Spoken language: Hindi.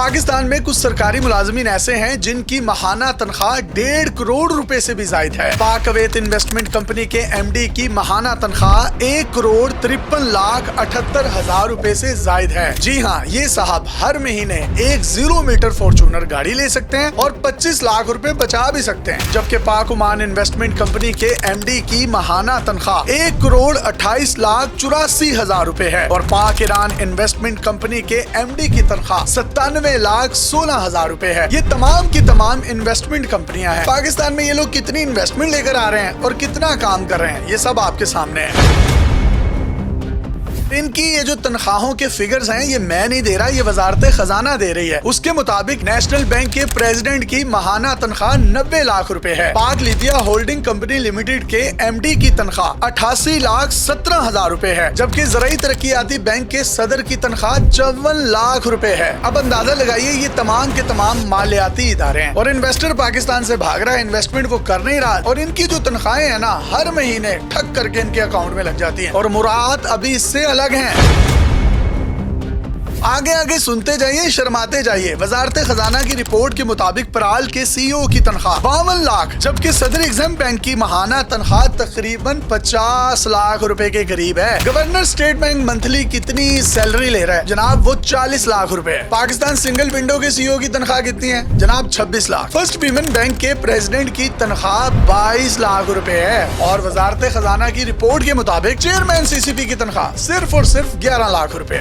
पाकिस्तान में कुछ सरकारी मुलाजमीन ऐसे हैं जिनकी माहाना तनख्वाह 1.5 करोड़ रुपए से भी जायद है। पाक अवैध इन्वेस्टमेंट कंपनी के एमडी की माहाना तनख्वाह 1,53,78,000 रुपए से जायद है। जी हाँ, ये साहब हर महीने एक 0 मीटर फॉर्च्यूनर गाड़ी ले सकते हैं और 25 लाख रुपए बचा भी सकते हैं। जबकि पाक ओमान इन्वेस्टमेंट कंपनी के एमडी की माहाना तनख्वाह 1,28,84,000 रुपए है और पाक ईरान इन्वेस्टमेंट कंपनी के एमडी की तनख्वाह 97,16,000 रुपए है। ये तमाम की तमाम इन्वेस्टमेंट कंपनियां हैं। पाकिस्तान में ये लोग कितनी इन्वेस्टमेंट लेकर आ रहे हैं और कितना काम कर रहे हैं, ये सब आपके सामने है। इनकी ये जो तनख्वाहों के फिगर्स हैं, ये मैं नहीं दे रहा, ये वजारत खजाना दे रही है। उसके मुताबिक नेशनल बैंक के प्रेसिडेंट की माहाना तनख्वाह 90 लाख रुपए है। पाक लीबिया होल्डिंग कंपनी लिमिटेड के एमडी की तनख्वाह 88,17,000 रुपए है, जबकि ज़राई तरक्याती बैंक के सदर की तनख्वाह 54 लाख रुपए है। अब अंदाजा लगाइए, ये तमाम के तमाम मालियाती इदारे हैं और इन्वेस्टर पाकिस्तान से भाग रहा है, इन्वेस्टमेंट वो कर नहीं रहा और इनकी जो तनख्वाहें है ना, हर महीने ठक करके इनके अकाउंट में लग जाती है और मुराद अभी इससे अलग हैं। आगे आगे सुनते जाइए, शर्माते जाइए। वजारत खजाना की रिपोर्ट के मुताबिक पराल के सीईओ की तनख्वाह 52 लाख, जबकि सदर एग्जाम बैंक की माहाना तनख्वाह तकरीबन 50 लाख रुपए के करीब है। गवर्नर स्टेट बैंक मंथली कितनी सैलरी ले रहा है जनाब? वो 40 लाख रुपए है। पाकिस्तान सिंगल विंडो के सीईओ की तनख्वाह कितनी है जनाब? 26 लाख। फर्स्ट वीमेन बैंक के प्रेसिडेंट की तनख्वाह 22 लाख रुपए है और वजारत खजाना की रिपोर्ट के मुताबिक चेयरमैन सीसीपी की तनख्वाह सिर्फ और सिर्फ 11 लाख रुपए है।